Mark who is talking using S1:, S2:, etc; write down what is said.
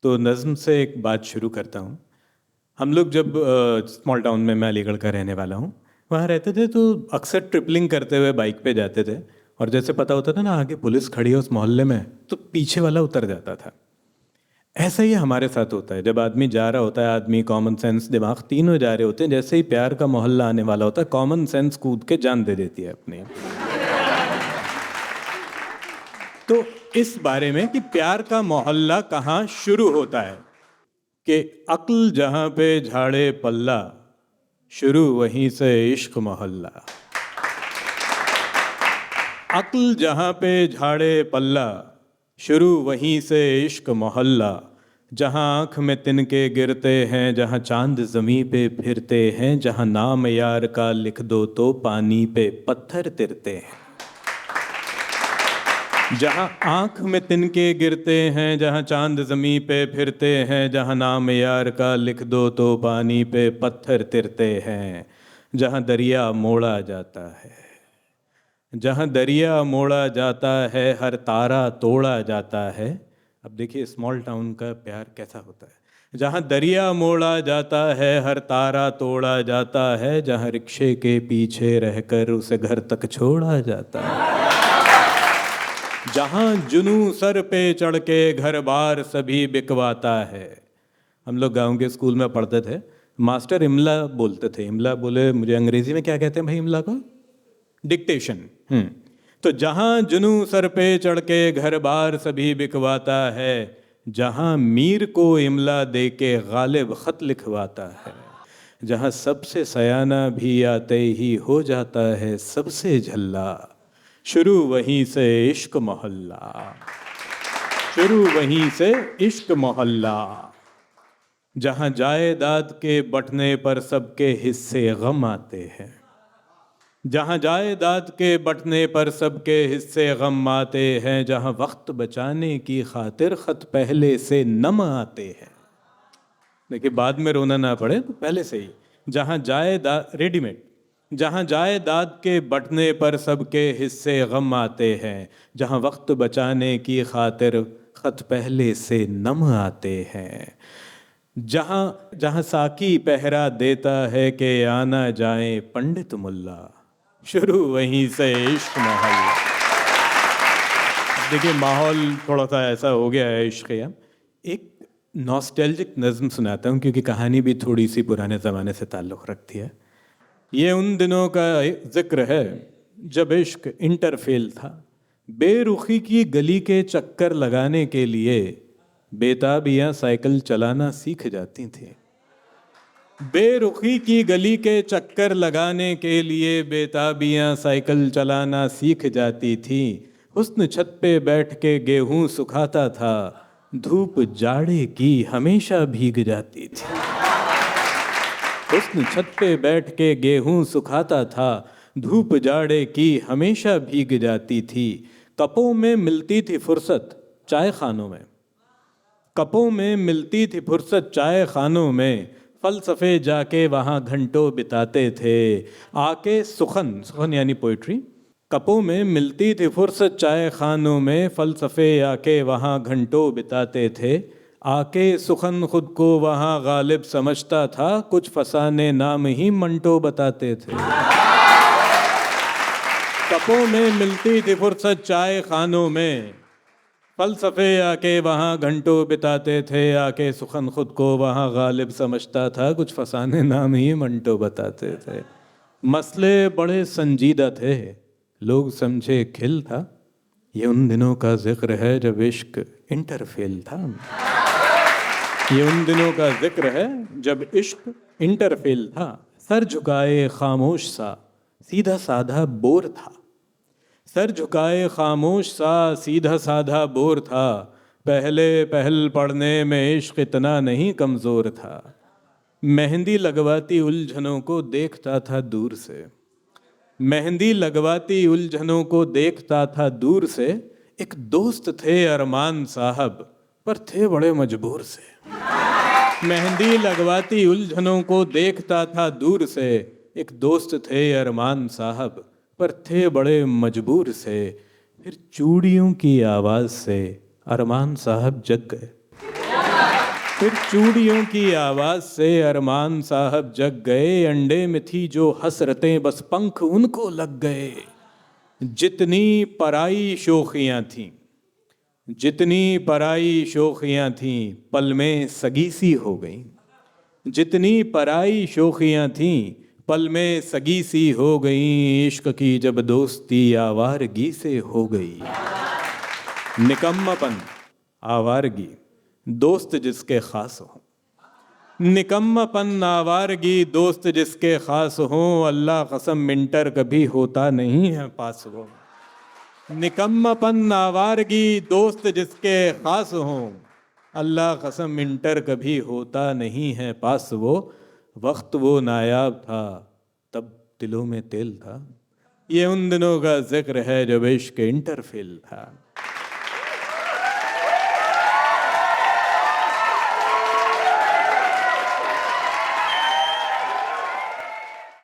S1: तो नज़्म से एक बात शुरू करता हूँ। हम लोग जब स्मॉल टाउन में, मैं अलीगढ़ का रहने वाला हूँ, वहाँ रहते थे तो अक्सर ट्रिपलिंग करते हुए बाइक पे जाते थे। और जैसे पता होता था ना आगे पुलिस खड़ी है उस मोहल्ले में, तो पीछे वाला उतर जाता था। ऐसा ही हमारे साथ होता है, जब आदमी जा रहा होता है, आदमी कॉमन सेंस दिमाग तीनों जा रहे होते हैं, जैसे ही प्यार का मोहल्ला आने वाला होता है कॉमन सेंस कूद के जान दे देती है अपनी। तो इस बारे में कि प्यार का मोहल्ला कहाँ शुरू होता है, कि अक्ल जहाँ पे झाड़े पल्ला, शुरू वहीं से इश्क मोहल्ला। अक्ल जहाँ पे झाड़े पल्ला, शुरू वहीं से इश्क मोहल्ला। जहाँ आँख में तिनके गिरते हैं, जहाँ चांद ज़मीं पे फिरते हैं, जहाँ नाम यार का लिख दो तो पानी पे पत्थर तिरते हैं। जहाँ आँख में तिनके गिरते हैं, जहाँ चांद ज़मीं पे फिरते हैं, जहाँ नाम यार का लिख दो तो पानी पे पत्थर तिरते हैं। जहाँ दरिया मोड़ा जाता है, जहाँ दरिया मोड़ा जाता है, हर तारा तोड़ा जाता है। अब देखिए स्मॉल टाउन का प्यार कैसा होता है। जहाँ दरिया मोड़ा जाता है, हर तारा तोड़ा जाता है, जहाँ रिक्शे के पीछे रहकर उसे घर तक छोड़ा जाता है। जहाँ जुनू सर पे चढ़ के घर बार सभी बिकवाता है। हम लोग गांव के स्कूल में पढ़ते थे, मास्टर इमला बोलते थे। इमला बोले, मुझे अंग्रेजी में क्या कहते हैं भाई इमला को? डिक्टेशन। तो जहाँ जुनू सर पे चढ़ के घर बार सभी बिकवाता है, जहाँ मीर को इमला दे के गालिब खत लिखवाता है, जहाँ सबसे सयाना भी आते ही हो जाता है सबसे झल्ला, शुरू वहीं से इश्क मोहल्ला। शुरू वहीं से इश्क मोहल्ला। जहाँ जायदाद के बंटने पर सबके हिस्से गम आते हैं, जहाँ जायदाद के बंटने पर सबके हिस्से गम आते हैं, जहाँ वक्त बचाने की खातिर खत पहले से नम आते हैं। देखिए बाद में रोना ना पड़े तो पहले से ही। जहाँ जायदाद रेडीमेड, जहाँ जायदाद के बंटने पर सबके हिस्से गम आते हैं, जहाँ वक्त बचाने की खातिर खत पहले से नम आते हैं, जहाँ जहाँ साकी पहरा देता है कि आना जाए पंडित मुल्ला, शुरू वहीं से इश्क मोहल्ला। देखिए माहौल थोड़ा सा ऐसा हो गया है इश्क का। एक नॉस्टैल्जिक नज़्म सुनाता हूँ क्योंकि कहानी भी थोड़ी सी पुराने ज़माने से ताल्लुक़ रखती है। ये उन दिनों का जिक्र है जब इश्क इंटर फेल था। बेरुखी की गली के चक्कर लगाने के लिए बेताबियाँ साइकिल चलाना सीख जाती थीं। बेरुखी की गली के चक्कर लगाने के लिए बेताबियाँ साइकिल चलाना सीख जाती थीं। हुस्न छत पे बैठ के गेहूं सुखाता था, धूप जाड़े की हमेशा भीग जाती थी। हुस्न छत पे बैठ के गेहूं सुखाता था, धूप जाड़े की हमेशा भीग जाती थी। कपों में मिलती थी फुर्सत चाय खानों में, कपों में मिलती थी फुर्सत चाय खानों में, फलसफे जाके वहाँ घंटों बिताते थे। आके सुखन, सुखन यानी पोइट्री, कपों में मिलती थी फुर्सत चाय खानों में, फलसफे आके वहाँ घंटों बिताते थे। आके सुखन खुद को वहाँ गालिब समझता था, कुछ फसाने नाम ही मंटो बताते थे। कपों में मिलती थी फुर्सत चाय खानों में, फलसफे आके वहाँ घंटों बिताते थे। आके सुखन खुद को वहाँ गालिब समझता था, कुछ फसाने नाम ही मंटो बताते थे। मसले बड़े संजीदा थे, लोग समझे खिल था। ये उन दिनों का जिक्र है जब इश्क इंटर फेल था। ये उन दिनों का जिक्र है जब इश्क इंटर फेल था। सर झुकाए खामोश सा सीधा साधा बोर था, सर झुकाए खामोश सा सीधा साधा बोर था। पहले पहल पढ़ने में इश्क इतना नहीं कमज़ोर था। मेहंदी लगवाती उलझनों को देखता था दूर से, मेहंदी लगवाती उलझनों को देखता था दूर से। एक दोस्त थे अरमान साहब, पर थे बड़े मजबूर से। मेहंदी लगवाती उलझनों को देखता था दूर से। एक दोस्त थे अरमान साहब, पर थे बड़े मजबूर से। फिर चूड़ियों की आवाज़ से अरमान साहब जग गए। फिर चूड़ियों की आवाज से अरमान साहब जग गए, अंडे में थी जो हसरतें बस पंख उनको लग गए। जितनी पराई शोखियां थीं, जितनी पराई शोखियां थीं, पल में सगी सी हो गई। जितनी पराई शोखियां थीं, पल में सगी सी हो गई। इश्क की जब दोस्ती आवारगी से हो गई। निकम्मापन, आवारगी, दोस्त जिसके खास हो। निकम्मापन, आवारगी, दोस्त जिसके खास हो। अल्लाह कसम मिंटर कभी होता नहीं है पास वो। निकम्मापन, आवारगी, दोस्त जिसके खास हो। अल्लाह कसम मिंटर कभी होता नहीं है पास वो। वक्त वो नायाब था, तब दिलों में तेल था। ये उन दिनों का जिक्र है जब इश्क इंटर फेल था।